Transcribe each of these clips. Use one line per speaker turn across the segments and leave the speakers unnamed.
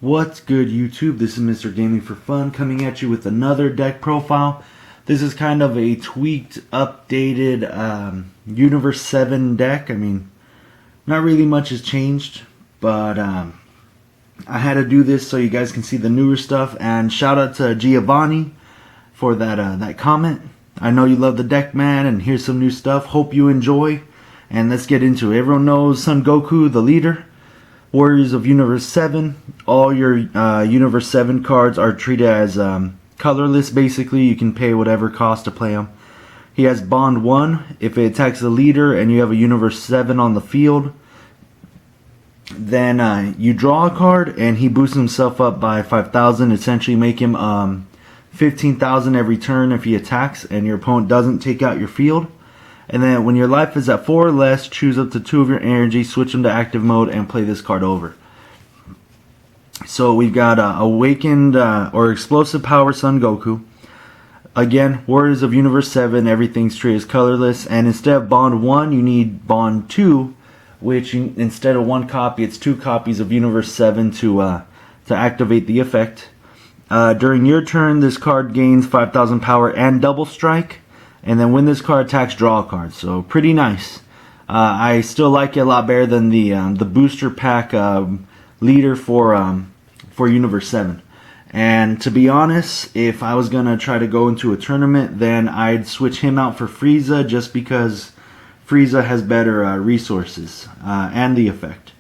What's good, YouTube? This is Mr. Gaming for Fun coming at you with another deck profile. This is kind of a tweaked, updated Universe 7 deck. I mean, not really much has changed, but I had to do this so you guys can see the newer stuff. And shout out to Giovanni for that comment. I know you love the deck, man, and here's some new stuff. Hope you enjoy, and let's get into it. Everyone knows Son Goku, the leader. Warriors of Universe 7. All your Universe 7 cards are treated as colorless, basically. You can pay whatever cost to play them. He has Bond 1. If it attacks the leader and you have a Universe 7 on the field, then you draw a card and he boosts himself up by 5,000. Essentially make him 15,000 every turn if he attacks and your opponent doesn't take out your field. And then when your life is at 4 or less, choose up to 2 of your energy, switch them to active mode, and play this card over. So we've got Awakened or Explosive Power Son Goku. Again, Warriors of Universe 7, everything's treated as colorless. And instead of Bond 1, you need Bond 2, which instead of 1 copy, it's 2 copies of Universe 7 to activate the effect. During your turn, this card gains 5,000 power and double strike. And then when this card attacks, draw a card. So pretty nice. I still like it a lot better than the booster pack leader for Universe 7. And to be honest, if I was gonna try to go into a tournament, then I'd switch him out for Frieza, just because Frieza has better resources and the effect.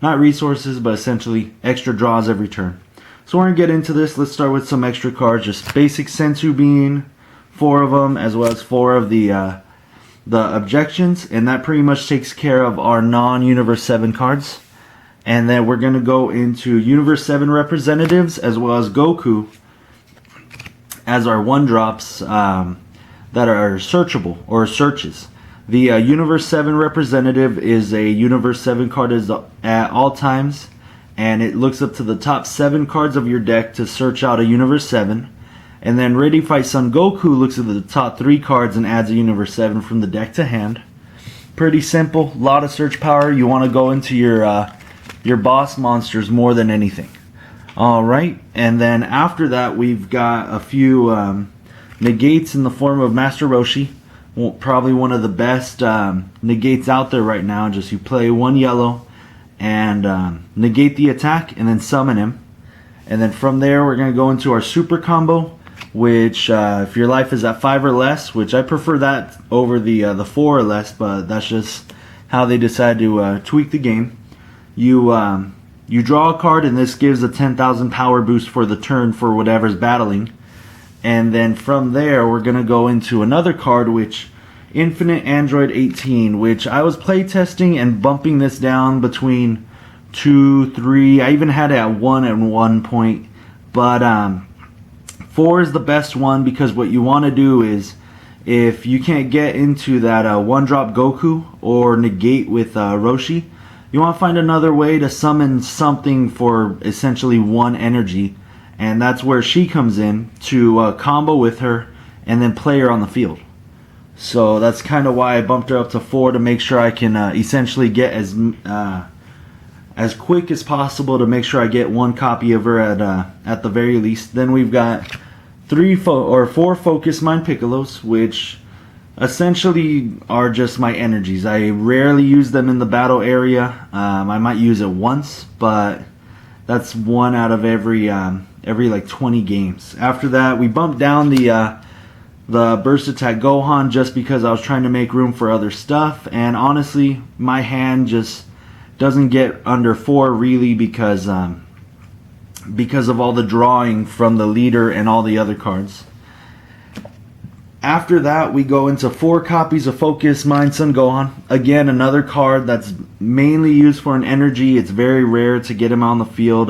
Not resources, but essentially extra draws every turn. So we're gonna get into this. Let's start with some extra cards. Just basic Sensu Bean. 4 of them, as well as 4 of the objections, and that pretty much takes care of our non-Universe 7 cards. And then we're going to go into Universe 7 representatives, as well as Goku, as our 1-drops that are searchable, or searches. The Universe 7 representative is a Universe 7 card at all times, and it looks up to the top 7 cards of your deck to search out a Universe 7. And then Ready Fight Son Goku looks at the top 3 cards and adds a Universe 7 from the deck to hand. Pretty simple, a lot of search power. You want to go into your boss monsters more than anything. Alright, and then after that we've got a few negates in the form of Master Roshi. Probably one of the best negates out there right now. Just you play 1 yellow and negate the attack and then summon him. And then from there we're going to go into our super combo, which if your life is at 5 or less, which I prefer that over the 4 or less, but that's just how they decide to tweak the game. You draw a card, and this gives a 10,000 power boost for the turn for whatever's battling. And then from there we're going to go into another card, which Infinite Android 18, which I was playtesting and bumping this down between 2, 3, I even had it at 1 at one point, but 4 is the best one, because what you want to do is, if you can't get into that 1-drop Goku or negate with Roshi, you want to find another way to summon something for essentially 1 energy, and that's where she comes in to combo with her and then play her on the field. So that's kind of why I bumped her up to 4, to make sure I can essentially get as quick as possible to make sure I get 1 copy of her at the very least. Then we've got 4 Focus Mind Piccolos, which essentially are just my energies. I rarely use them in the battle area. I might use it once, but that's 1 out of every like 20 games. After that, we bumped down the Burst Attack Gohan, just because I was trying to make room for other stuff, and honestly my hand just doesn't get under 4 really, because of all the drawing from the leader and all the other cards. After that we go into 4 copies of Focus Mind Son Gohan. Again, another card that's mainly used for an energy. It's very rare to get him on the field.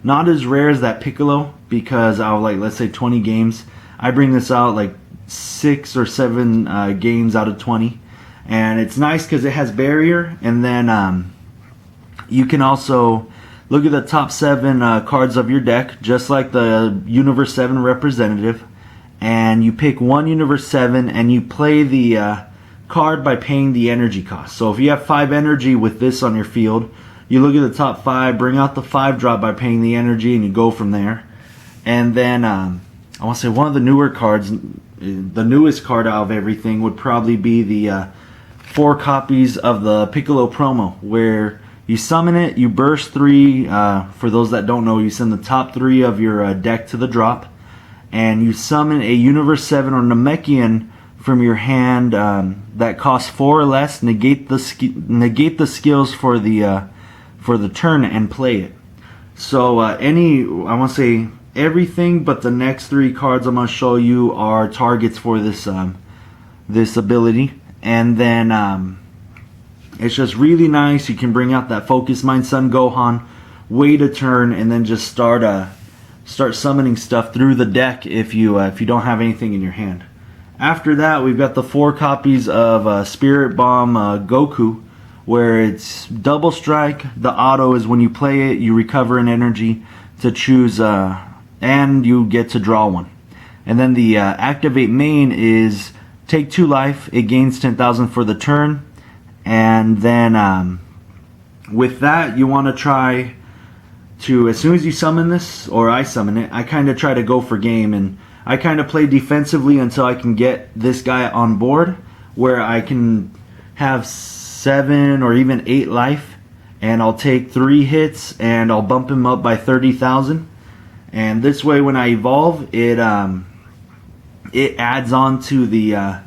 Not as rare as that Piccolo, because out of, like, let's say 20 games, I bring this out like 6 or 7 games out of 20. And it's nice because it has barrier, and then you can also look at the top 7 cards of your deck, just like the Universe 7 representative, and you pick 1 Universe 7 and you play the card by paying the energy cost. So if you have 5 energy with this on your field, You look at the top 5, bring out the 5 drop by paying the energy, and you go from there. And then I want to say one of the newer cards, the newest card out of everything would probably be the 4 copies of the Piccolo promo, where you summon it, you burst 3. For those that don't know, you send the top 3 of your deck to the drop, and you summon a Universe 7 or Namekian from your hand that costs 4 or less. Negate the skills for the turn and play it. So I want to say everything but the next 3 cards I'm going to show you are targets for this this ability. And then it's just really nice. You can bring out that Focus Mind Son Gohan, wait a turn, and then just start summoning stuff through the deck if you don't have anything in your hand. After that, we've got the 4 copies of Spirit Bomb Goku, where it's double strike. The auto is when you play it, you recover an energy to choose, and you get to draw 1. And then the activate main is take 2 life. It gains 10,000 for the turn. And then with that, you want to try to, as soon as you summon this, or I summon it, I kind of try to go for game, and I kind of play defensively until I can get this guy on board, where I can have 7 or even 8 life, and I'll take 3 hits and I'll bump him up by 30,000. And this way, when I evolve, it adds on to the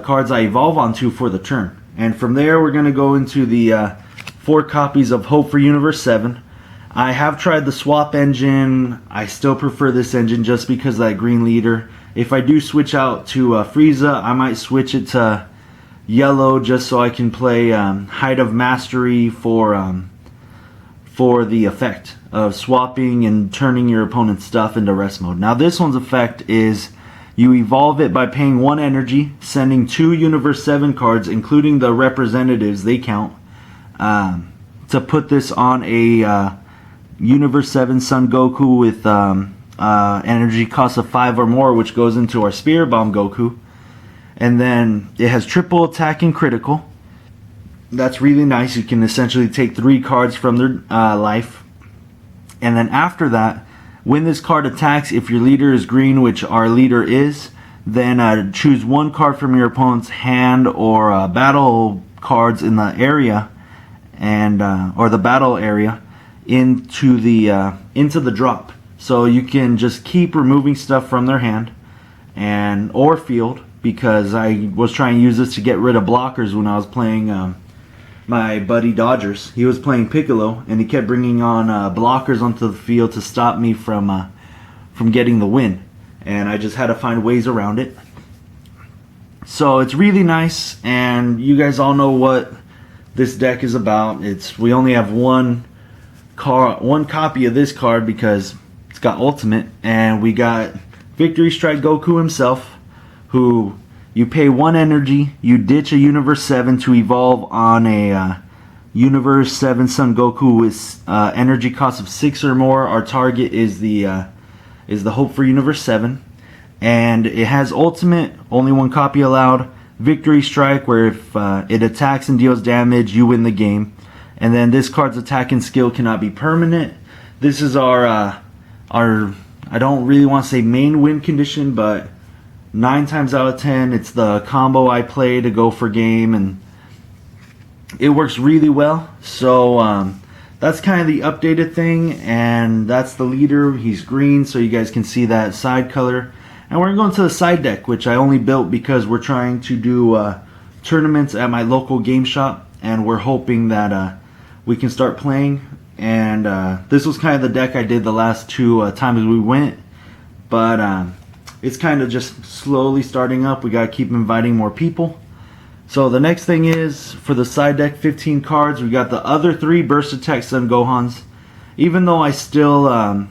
cards I evolve onto for the turn. And from there, we're going to go into the 4 copies of Hope for Universe 7. I have tried the swap engine. I still prefer this engine just because of that green leader. If I do switch out to Frieza, I might switch it to yellow just so I can play Height of Mastery for the effect of swapping and turning your opponent's stuff into rest mode. Now this one's effect is you evolve it by paying 1 energy, sending 2 Universe 7 cards, including the representatives, they count, to put this on a Universe 7 Son Goku with energy cost of 5 or more, which goes into our Spirit Bomb Goku. And then it has triple attack and critical. That's really nice. You can essentially take 3 cards from their life. And then after that, when this card attacks, if your leader is green, which our leader is, then choose 1 card from your opponent's hand or battle cards in the area, and or the battle area, into the drop. So you can just keep removing stuff from their hand and or field, because I was trying to use this to get rid of blockers when I was playing my buddy Dodgers. He was playing Piccolo, and he kept bringing on blockers onto the field to stop me from getting the win, and I just had to find ways around it. So it's really nice, and you guys all know what this deck is about. We only have one copy of this card because it's got Ultimate, and we got Victory Strike Goku himself, who you pay 1 energy, you ditch a Universe 7 to evolve on a Universe 7 Son Goku with energy cost of 6 or more. Our target is the Hope for Universe 7, and it has Ultimate, only 1 copy allowed. Victory Strike, where if it attacks and deals damage, you win the game. And then this card's attack and skill cannot be permanent. This is our I don't really want to say main win condition, but 9 times out of 10, it's the combo I play to go for game, and it works really well. So that's kind of the updated thing, and that's the leader. He's green, so you guys can see that side color. And we're going to the side deck, which I only built because we're trying to do tournaments at my local game shop, and we're hoping that we can start playing. And this was kind of the deck I did the last 2 times we went, but it's kind of just slowly starting up. We got to keep inviting more people. So the next thing is, for the side deck, 15 cards. We got the other 3 Burst Attack Son Gohans. Even though I still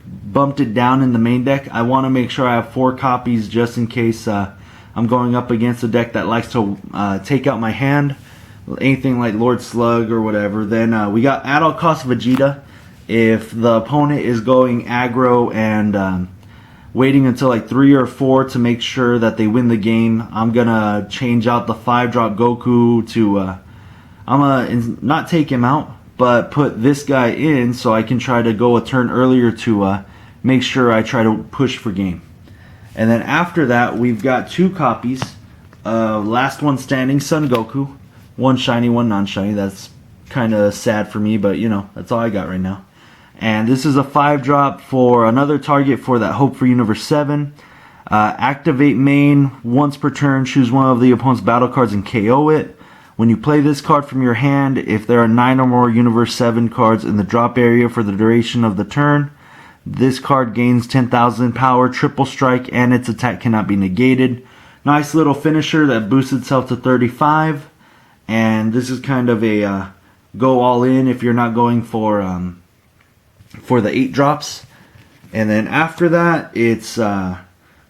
bumped it down in the main deck, I want to make sure I have 4 copies just in case I'm going up against a deck that likes to take out my hand. Anything like Lord Slug or whatever. Then we got at all cost Vegeta. If the opponent is going aggro and waiting until like 3 or 4 to make sure that they win the game, I'm gonna change out the 5-drop Goku to I'm gonna not take him out, but put this guy in so I can try to go a turn earlier to make sure I try to push for game. And then after that, we've got 2 copies of Last One Standing Son Goku. One shiny, one non-shiny. That's kind of sad for me, but you know, that's all I got right now. And this is a 5-drop for another target for that Hope for Universe 7. Activate main once per turn. Choose one of the opponent's battle cards and KO it. When you play this card from your hand, if there are 9 or more Universe 7 cards in the drop area for the duration of the turn, this card gains 10,000 power, triple strike, and its attack cannot be negated. Nice little finisher that boosts itself to 35. And this is kind of a go all in if you're not going for the 8 drops. And then after that, it's going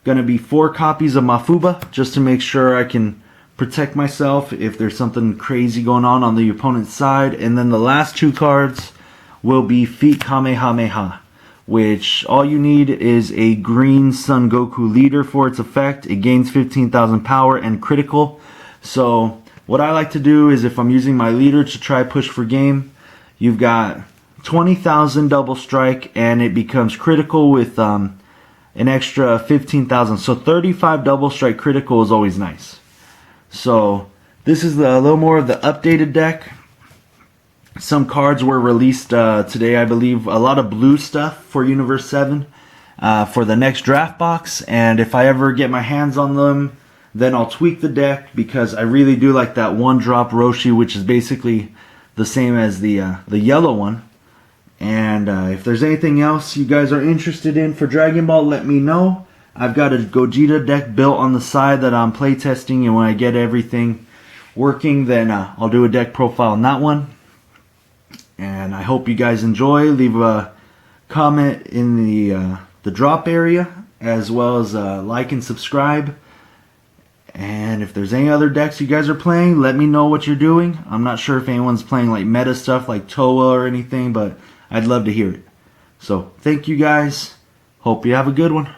to be 4 copies of Mafuba, just to make sure I can protect myself if there's something crazy going on the opponent's side. And then the last 2 cards will be Feat Kamehameha, which all you need is a green Son Goku leader for its effect. It gains 15,000 power and critical. So what I like to do is, if I'm using my leader to try push for game, you've got 20,000 double strike and it becomes critical with an extra 15,000. So 35 double strike critical is always nice. So this is a little more of the updated deck. Some cards were released today, I believe. A lot of blue stuff for Universe 7 for the next draft box. And if I ever get my hands on them, then I'll tweak the deck, because I really do like that 1-drop Roshi, which is basically the same as the yellow one. And if there's anything else you guys are interested in for Dragon Ball, let me know. I've got a Gogeta deck built on the side that I'm playtesting, and when I get everything working, then I'll do a deck profile on that one. And I hope you guys enjoy. Leave a comment in the drop area, as well as like and subscribe. And if there's any other decks you guys are playing, let me know what you're doing. I'm not sure if anyone's playing like meta stuff like Toa or anything, but I'd love to hear it. So thank you guys. Hope you have a good one.